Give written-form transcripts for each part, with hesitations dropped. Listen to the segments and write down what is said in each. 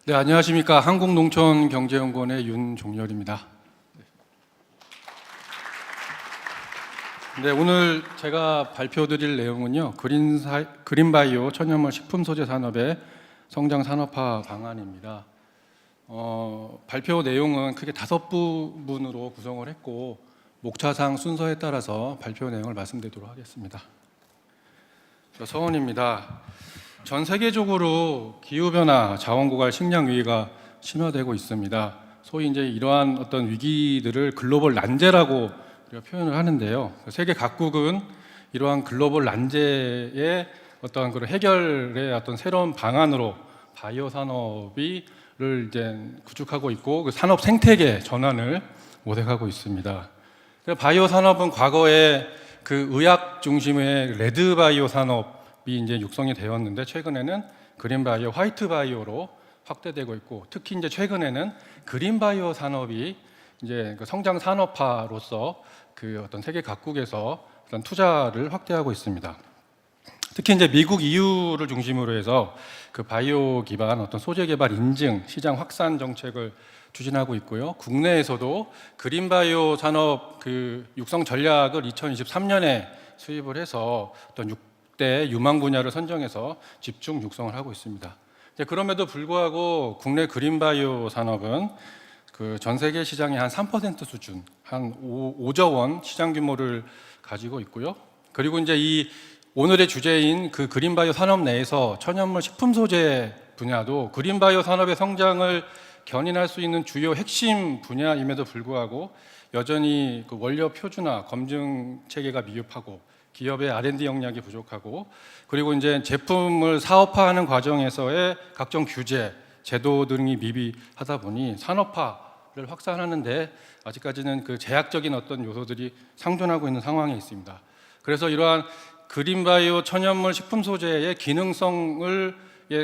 네, 안녕하십니까. 한국농촌경제연구원의 윤종렬입니다. 네, 오늘 제가 발표드릴 내용은요, 그린바이오 천연물 식품소재 산업의 성장 산업화 방안입니다. 발표 내용은 크게 5부분으로 구성을 했고, 목차상 순서에 따라서 발표 내용을 말씀드리도록 하겠습니다. 서원입니다. 전 세계적으로 기후변화, 자원고갈, 식량 위기가 심화되고 있습니다. 소위 이제 이러한 어떤 위기들을 글로벌 난제라고 우리가 표현을 하는데요. 세계 각국은 이러한 글로벌 난제의 어떤 그런 해결의 어떤 새로운 방안으로 바이오 산업을 이제 구축하고 있고 그 산업 생태계 전환을 모색하고 있습니다. 바이오 산업은 과거에 그 의학 중심의 레드 바이오 산업이 이제 육성이 되었는데 최근에는 그린 바이오, 화이트 바이오로 확대되고 있고 특히 이제 최근에는 그린 바이오 산업이 이제 그 성장 산업화로서 그 어떤 세계 각국에서 어떤 투자를 확대하고 있습니다. 특히 이제 미국, EU를 중심으로 해서 그 바이오 기반 어떤 소재 개발 인증, 시장 확산 정책을 추진하고 있고요. 국내에서도 그린 바이오 산업 그 육성 전략을 2023년에 수립을 해서 어떤 6대 유망 분야를 선정해서 집중 육성을 하고 있습니다. 그럼에도 불구하고 국내 그린 바이오 산업은 그 전 세계 시장의 한 3% 수준, 한 5조 원 시장 규모를 가지고 있고요. 그리고 이제 이 오늘의 주제인 그 그린 바이오 산업 내에서 천연물 식품 소재 분야도 그린 바이오 산업의 성장을 견인할 수 있는 주요 핵심 분야임에도 불구하고 여전히 그 원료 표준화, 검증 체계가 미흡하고 기업의 R&D 역량이 부족하고 그리고 이제 제품을 사업화하는 과정에서의 각종 규제, 제도 등이 미비하다 보니 산업화를 확산하는데 아직까지는 그 제약적인 어떤 요소들이 상존하고 있는 상황에 있습니다. 그래서 이러한 그린바이오 천연물 식품 소재의 기능성을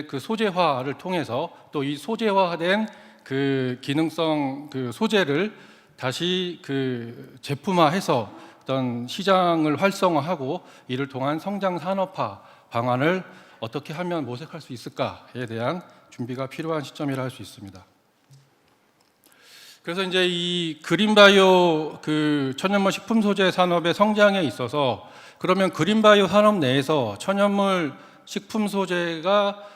그 소재화를 통해서 또 이 소재화된 그 기능성 그 소재를 다시 그 제품화해서 어떤 시장을 활성화하고 이를 통한 성장 산업화 방안을 어떻게 하면 모색할 수 있을까에 대한 준비가 필요한 시점이라 할 수 있습니다. 그래서 이제 이 그린바이오 그 천연물 식품 소재 산업의 성장에 있어서 그러면 그린바이오 산업 내에서 천연물 식품 소재가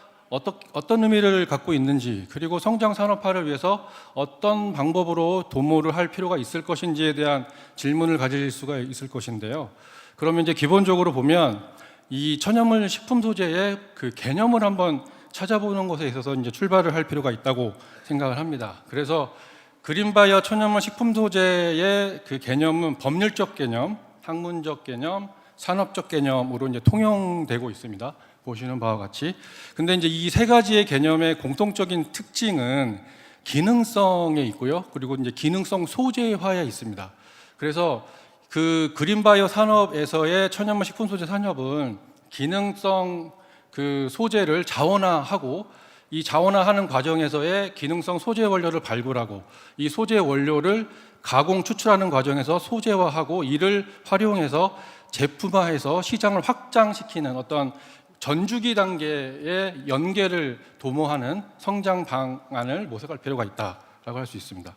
어떤 의미를 갖고 있는지 그리고 성장 산업화를 위해서 어떤 방법으로 도모를 할 필요가 있을 것인지에 대한 질문을 가질 수가 있을 것인데요. 그러면 이제 기본적으로 보면 이 천연물 식품 소재의 그 개념을 한번 찾아보는 것에 있어서 이제 출발을 할 필요가 있다고 생각을 합니다. 그래서 그린바이오 천연물 식품 소재의 그 개념은 법률적 개념, 학문적 개념, 산업적 개념으로 이제 통용되고 있습니다. 보시는 바와 같이. 근데 이제 이 세 가지의 개념의 공통적인 특징은 기능성에 있고요. 그리고 이제 기능성 소재화에 있습니다. 그래서 그 그린바이오 산업에서의 천연물 식품 소재 산업은 기능성 그 소재를 자원화하고 이 자원화하는 과정에서의 기능성 소재 원료를 발굴하고 이 소재 원료를 가공 추출하는 과정에서 소재화하고 이를 활용해서 제품화해서 시장을 확장시키는 어떤 전주기 단계의 연계를 도모하는 성장 방안을 모색할 필요가 있다라고 할 수 있습니다.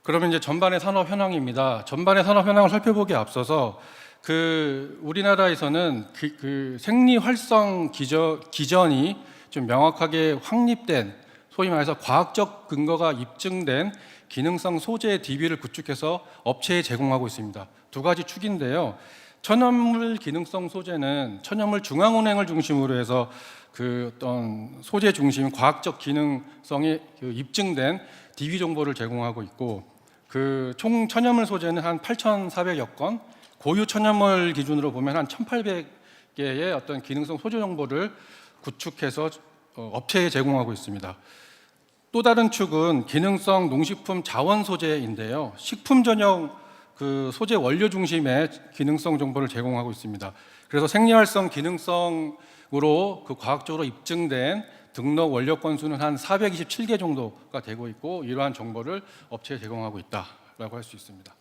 그러면 이제 전반의 산업 현황입니다. 전반의 산업 현황을 살펴보기에 앞서서 그 우리나라에서는 그 생리 활성 기전이 좀 명확하게 확립된 소위 말해서 과학적 근거가 입증된 기능성 소재 DB를 구축해서 업체에 제공하고 있습니다. 두 가지 축인데요. 천연물 기능성 소재는 천연물 중앙운행을 중심으로 해서 그 어떤 소재 중심 과학적 기능성이 입증된 DB 정보를 제공하고 있고 그 총 천연물 소재는 한 8,400여 건, 고유 천연물 기준으로 보면 한 1,800개의 어떤 기능성 소재 정보를 구축해서 업체에 제공하고 있습니다. 또 다른 축은 기능성 농식품 자원 소재인데요. 식품 전용 그 소재 원료 중심의 기능성 정보를 제공하고 있습니다. 그래서 생리활성 기능성으로 그 과학적으로 입증된 등록 원료 건수는 한 427개 정도가 되고 있고 이러한 정보를 업체에 제공하고 있다라고 할 수 있습니다.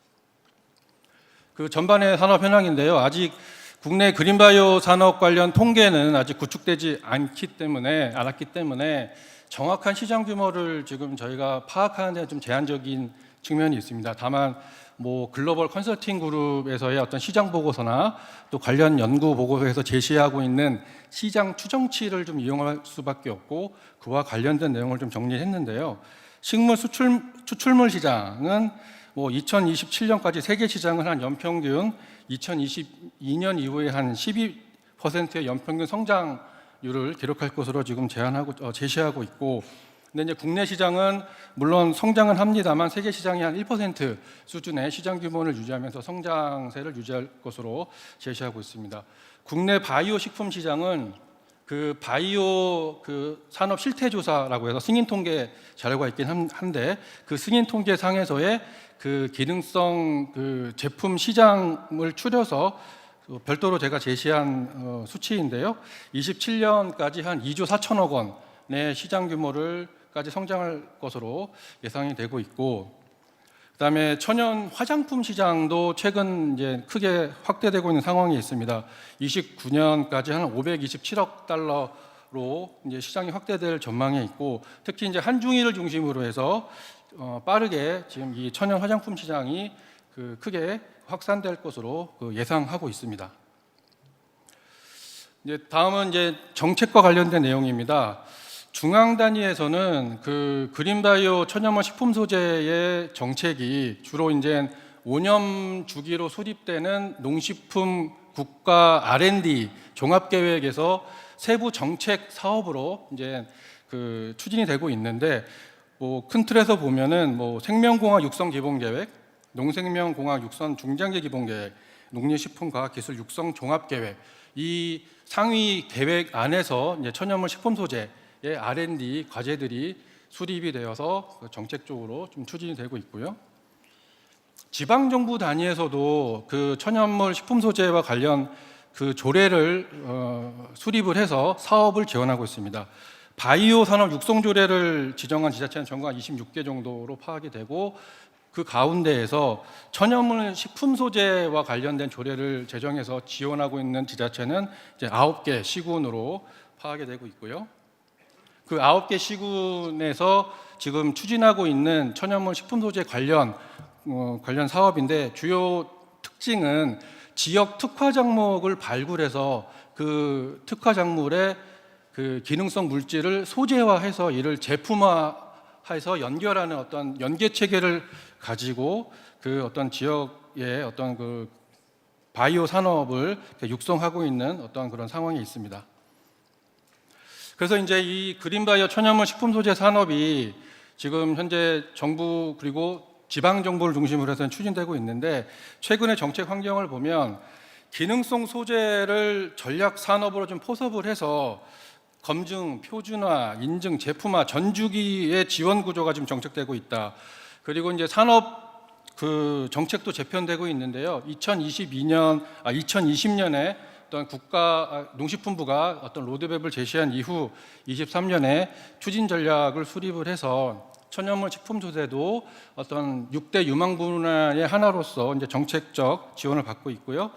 그 전반의 산업 현황인데요. 아직 국내 그린바이오 산업 관련 통계는 아직 구축되지 않았기 때문에 정확한 시장 규모를 지금 저희가 파악하는 데 좀 제한적인 측면이 있습니다. 다만 뭐 글로벌 컨설팅 그룹에서의 어떤 시장 보고서나 또 관련 연구 보고서에서 제시하고 있는 시장 추정치를 좀 이용할 수밖에 없고 그와 관련된 내용을 좀 정리했는데요. 식물 추출물 시장은 뭐 2027년까지 세계 시장은 한 연평균 2022년 이후에 한 12%의 연평균 성장률을 기록할 것으로 지금 제시하고 있고, 근데 이제 국내 시장은 물론 성장은 합니다만 세계 시장이 한 1% 수준의 시장 규모를 유지하면서 성장세를 유지할 것으로 제시하고 있습니다. 국내 바이오 식품 시장은 그 바이오 그 산업 실태 조사라고 해서 승인 통계 자료가 있긴 한데 그 승인 통계 상에서의 그 기능성 그 제품 시장을 추려서 별도로 제가 제시한 수치인데요. 27년까지 한 2조 4천억 원의 시장 규모를까지 성장할 것으로 예상이 되고 있고, 그다음에 천연 화장품 시장도 최근 이제 크게 확대되고 있는 상황이 있습니다. 29년까지 한 527억 달러로 이제 시장이 확대될 전망에 있고, 특히 이제 한중일을 중심으로 해서 빠르게 지금 이 천연 화장품 시장이 크게 확산될 것으로 예상하고 있습니다. 이제 다음은 이제 정책과 관련된 내용입니다. 중앙 단위에서는 그 그린바이오 천연모 식품 소재의 정책이 주로 이제 5년 주기로 수립되는 농식품 국가 R&D 종합 계획에서 세부 정책 사업으로 이제 추진이 되고 있는데, 뭐 큰 틀에서 보면은 뭐 생명공학 육성 기본 계획, 농생명공학 육성 중장기 기본 계획, 농림식품과학기술 육성 종합 계획, 이 상위 계획 안에서 이제 천연물 식품 소재 R&D 과제들이 수립이 되어서 정책적으로 좀 추진이 되고 있고요. 지방 정부 단위에서도 그 천연물 식품 소재와 관련 그 조례를 수립을 해서 사업을 지원하고 있습니다. 바이오 산업 육성 조례를 지정한 지자체는 전국 한 26개 정도로 파악이 되고, 그 가운데에서 천연물 식품 소재와 관련된 조례를 제정해서 지원하고 있는 지자체는 이제 9개 시군으로 파악이 되고 있고요. 그 9개 시군에서 지금 추진하고 있는 천연물 식품 소재 관련 사업인데, 주요 특징은 지역 특화 작목을 발굴해서 그 특화 작물의 그 기능성 물질을 소재화해서 이를 제품화해서 연결하는 어떤 연계 체계를 가지고 그 어떤 지역의 어떤 그 바이오 산업을 육성하고 있는 어떤 그런 상황이 있습니다. 그래서 이제 이 그린바이오 천연물 식품 소재 산업이 지금 현재 정부 그리고 지방 정부를 중심으로 해서 추진되고 있는데, 최근의 정책 환경을 보면 기능성 소재를 전략 산업으로 좀 포섭을 해서 검증, 표준화, 인증, 제품화, 전주기의 지원 구조가 지금 정책되고 있다. 그리고 이제 산업 그 정책도 재편되고 있는데요. 2020년에 어떤 국가 농식품부가 어떤 로드맵을 제시한 이후 23년에 추진 전략을 수립을 해서 천연물 식품 소재도 어떤 6대 유망 분야의 하나로서 이제 정책적 지원을 받고 있고요.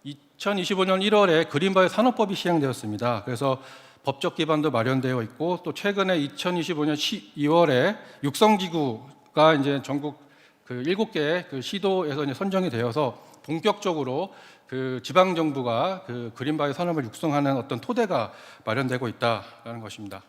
2025년 1월에 그린바이오 산업법이 시행되었습니다. 그래서 법적 기반도 마련되어 있고, 또 최근에 2025년 12월에 육성지구가 이제 전국 그 7개 그 시도에서 이제 선정이 되어서 본격적으로 그 지방 정부가 그 그린바이오 산업을 육성하는 어떤 토대가 마련되고 있다라는 것입니다.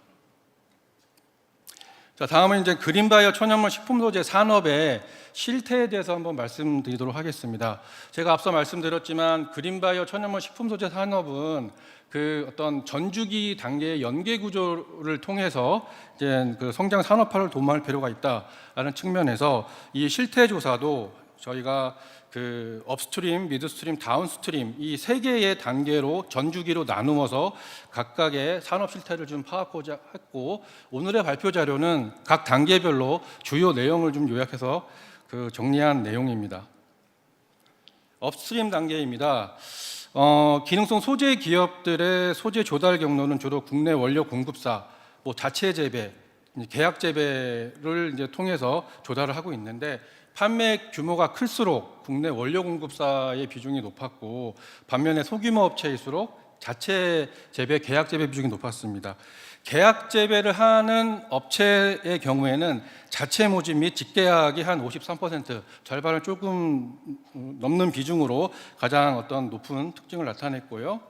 자, 다음은 이제 그린바이오 천연물 식품 소재 산업의 실태에 대해서 한번 말씀드리도록 하겠습니다. 제가 앞서 말씀드렸지만 그린바이오 천연물 식품 소재 산업은 그 어떤 전주기 단계의 연계 구조를 통해서 이제 그 성장 산업화를 도모할 필요가 있다라는 측면에서 이 실태 조사도 저희가 그 업스트림, 미드스트림, 다운스트림 이 세 개의 단계로 전주기로 나누어서 각각의 산업 실태를 좀 파악하고자 했고, 오늘의 발표 자료는 각 단계별로 주요 내용을 좀 요약해서 그 정리한 내용입니다. 업스트림 단계입니다. 기능성 소재 기업들의 소재 조달 경로는 주로 국내 원료 공급사, 뭐 자체 재배, 계약 재배를 이제 통해서 조달을 하고 있는데, 판매 규모가 클수록 국내 원료 공급사의 비중이 높았고, 반면에 소규모 업체일수록 자체 재배, 계약 재배 비중이 높았습니다. 계약 재배를 하는 업체의 경우에는 자체 모집 및 직계약이 한 53%, 절반을 조금 넘는 비중으로 가장 어떤 높은 특징을 나타냈고요.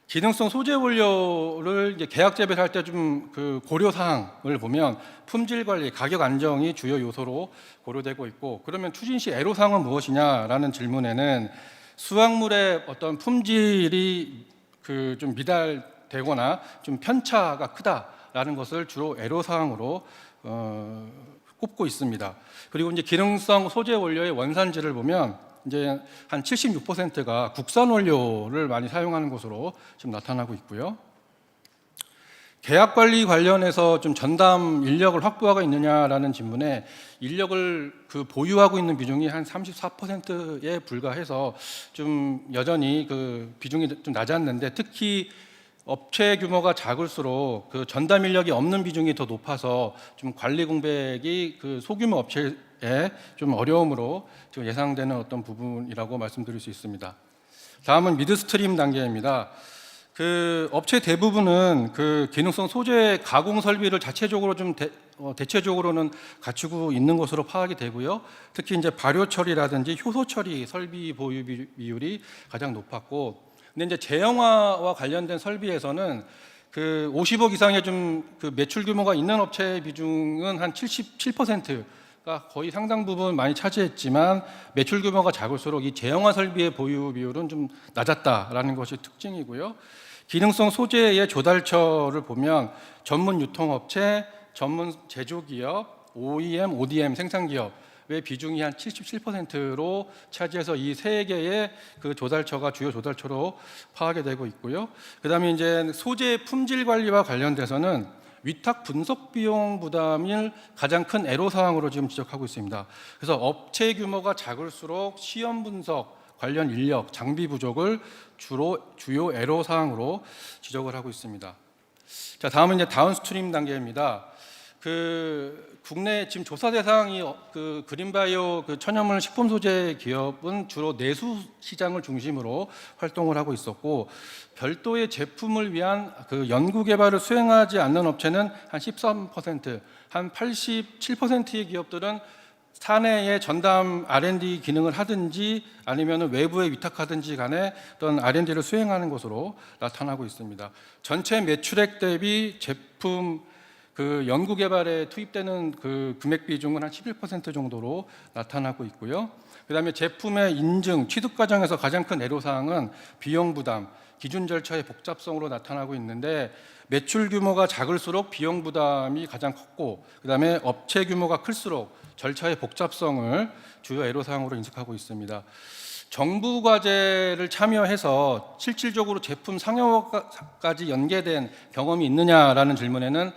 기능성 소재 원료를 이제 계약 재배를 할 때 좀 그 고려 사항을 보면 품질 관리, 가격 안정이 주요 요소로 고려되고 있고, 그러면 추진 시 애로 사항은 무엇이냐라는 질문에는 수확물의 어떤 품질이 그 좀 미달되거나 좀 편차가 크다라는 것을 주로 애로 사항으로 꼽고 있습니다. 그리고 이제 기능성 소재 원료의 원산지를 보면 이제 한 76%가 국산 원료를 많이 사용하는 것으로 지금 나타나고 있고요. 계약 관리 관련해서 좀 전담 인력을 확보하고 있느냐라는 질문에 인력을 그 보유하고 있는 비중이 한 34%에 불과해서 좀 여전히 그 비중이 좀 낮았는데, 특히 업체 규모가 작을수록 그 전담 인력이 없는 비중이 더 높아서 좀 관리 공백이 그 소규모 업체에 좀 어려움으로 지금 예상되는 어떤 부분이라고 말씀드릴 수 있습니다. 다음은 미드스트림 단계입니다. 그 업체 대부분은 그 기능성 소재 가공 설비를 자체적으로 좀 대체적으로는 갖추고 있는 것으로 파악이 되고요. 특히 이제 발효 처리라든지 효소 처리 설비 보유 비율이 가장 높았고, 근데 이제 제형화와 관련된 설비에서는 그 50억 이상의 좀 그 매출 규모가 있는 업체의 비중은 한 77%가 거의 상당 부분 많이 차지했지만, 매출 규모가 작을수록 이 제형화 설비의 보유 비율은 좀 낮았다라는 것이 특징이고요. 기능성 소재의 조달처를 보면 전문 유통업체, 전문 제조기업, OEM, ODM 생산기업의 비중이 한 77%로 차지해서 이 세 개의 그 조달처가 주요 조달처로 파악이 되고 있고요. 그다음에 이제 소재 품질 관리와 관련돼서는 위탁 분석 비용 부담을 가장 큰 애로 사항으로 지금 지적하고 있습니다. 그래서 업체 규모가 작을수록 시험 분석 관련 인력, 장비 부족을 주요 애로 사항으로 지적을 하고 있습니다. 자, 다음은 이제 다운스트림 단계입니다. 그 국내 지금 조사 대상이 그 그린바이오 그 천연물 식품 소재 기업은 주로 내수 시장을 중심으로 활동을 하고 있었고, 별도의 제품을 위한 그 연구 개발을 수행하지 않는 업체는 한 13%, 한 87%의 기업들은 사내에 전담 R&D 기능을 하든지 아니면 외부에 위탁하든지 간에 어떤 R&D를 수행하는 것으로 나타나고 있습니다. 전체 매출액 대비 제품 그 연구 개발에 투입되는 그 금액 비중은 한 11% 정도로 나타나고 있고요. 그다음에 제품의 인증, 취득 과정에서 가장 큰 애로 사항은 비용 부담, 기준 절차의 복잡성으로 나타나고 있는데, 매출 규모가 작을수록 비용 부담이 가장 컸고, 그다음에 업체 규모가 클수록 절차의 복잡성을 주요 애로 사항으로 인식하고 있습니다. 정부 과제를 참여해서 실질적으로 제품 상용화까지 연계된 경험이 있느냐라는 질문에는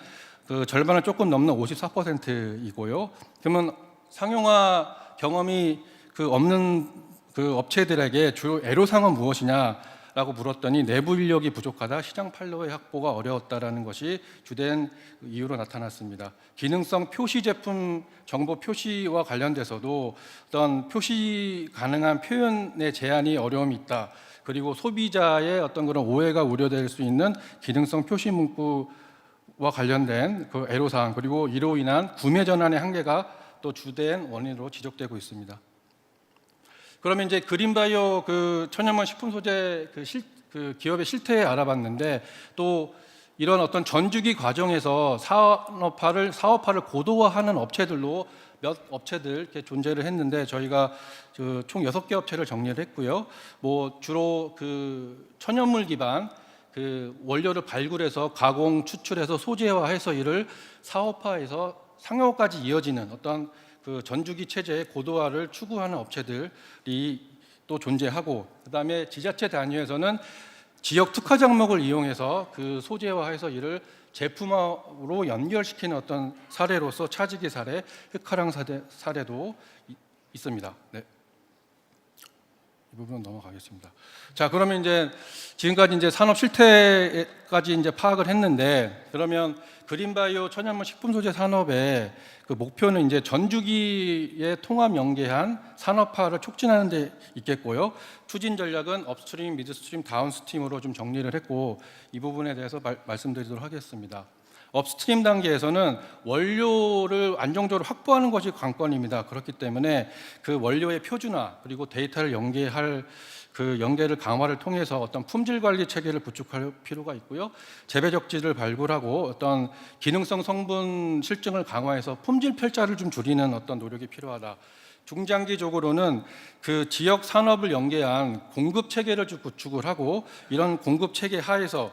그 절반을 조금 넘는 54%이고요. 그러면 상용화 경험이 그 없는 그 업체들에게 주요 애로사항은 무엇이냐라고 물었더니 내부 인력이 부족하다, 시장 판로의 확보가 어려웠다라는 것이 주된 이유로 나타났습니다. 기능성 표시 제품 정보 표시와 관련돼서도 어떤 표시 가능한 표현의 제한이 어려움이 있다. 그리고 소비자의 어떤 그런 오해가 우려될 수 있는 기능성 표시 문구와 관련된 그 애로사항, 그리고 이로 인한 구매 전환의 한계가 또 주된 원인으로 지적되고 있습니다. 그러면 이제 그린바이오 그 천연물 식품 소재 그 기업의 실태에 알아봤는데, 또 이런 어떤 전주기 과정에서 사업화를 고도화하는 업체들로 몇 업체들 이렇게 존재를 했는데, 저희가 그 총 6개 업체를 정리를 했고요. 뭐 주로 그 천연물 기반 그 원료를 발굴해서 가공, 추출해서 소재화해서 이를 사업화해서 상용화까지 이어지는 어떤 그 전주기 체제의 고도화를 추구하는 업체들이 또 존재하고, 그다음에 지자체 단위에서는 지역 특화 작목을 이용해서 그 소재화해서 이를 제품화로 연결시키는 어떤 사례로서 차지기 사례, 흑화랑 사례도 있습니다. 네. 이 부분 넘어가겠습니다. 자, 그러면 이제 지금까지 이제 산업 실태까지 이제 파악을 했는데, 그러면 그린바이오 천연물 식품 소재 산업의 그 목표는 이제 전주기의 통합 연계한 산업화를 촉진하는 데 있겠고요. 추진 전략은 업스트림, 미드스트림, 다운스트림으로 좀 정리를 했고, 이 부분에 대해서 말씀드리도록 하겠습니다. 업스트림 단계에서는 원료를 안정적으로 확보하는 것이 관건입니다. 그렇기 때문에 그 원료의 표준화 그리고 데이터를 연계할 그 연계를 강화를 통해서 어떤 품질 관리 체계를 구축할 필요가 있고요. 재배 적지를 발굴하고 어떤 기능성 성분 실증을 강화해서 품질 편차를 좀 줄이는 어떤 노력이 필요하다. 중장기적으로는 그 지역 산업을 연계한 공급 체계를 좀 구축을 하고, 이런 공급 체계 하에서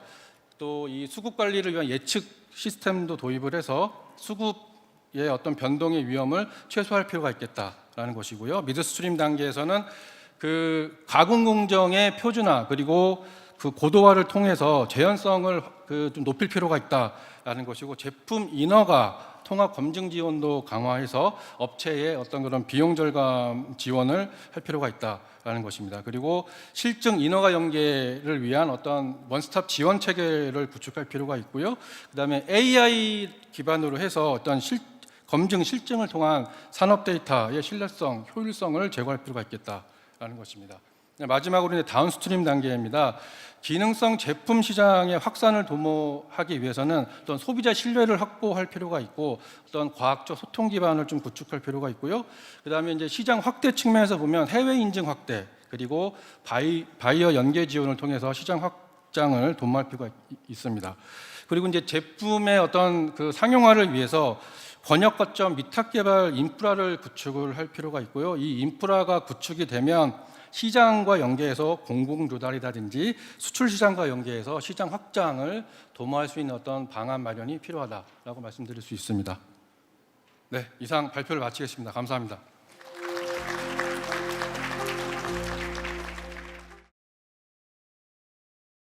또 이 수급 관리를 위한 예측 시스템도 도입을 해서 수급의 어떤 변동의 위험을 최소화할 필요가 있겠다라는 것이고요. 미드스트림 단계에서는 그 가공 공정의 표준화 그리고 그 고도화를 통해서 재현성을 좀 높일 필요가 있다라는 것이고, 제품 인허가 통합 검증 지원도 강화해서 업체의 어떤 그런 비용 절감 지원을 할 필요가 있다라는 것입니다. 그리고 실증 인허가 연계를 위한 어떤 원스톱 지원 체계를 구축할 필요가 있고요. 그다음에 AI 기반으로 해서 어떤 검증 실증을 통한 산업 데이터의 신뢰성, 효율성을 제고할 필요가 있겠다라는 것입니다. 마지막으로 이제 다운스트림 단계입니다. 기능성 제품 시장의 확산을 도모하기 위해서는 어떤 소비자 신뢰를 확보할 필요가 있고, 어떤 과학적 소통 기반을 좀 구축할 필요가 있고요. 그다음에 이제 시장 확대 측면에서 보면 해외 인증 확대 그리고 바이어 연계 지원을 통해서 시장 확장을 도모할 필요가 있습니다. 그리고 이제 제품의 어떤 그 상용화를 위해서 권역 거점 위탁 개발 인프라를 구축을 할 필요가 있고요. 이 인프라가 구축이 되면 시장과 연계해서 공공 조달이라든지 수출 시장과 연계해서 시장 확장을 도모할 수 있는 어떤 방안 마련이 필요하다라고 말씀드릴 수 있습니다. 네, 이상 발표를 마치겠습니다. 감사합니다.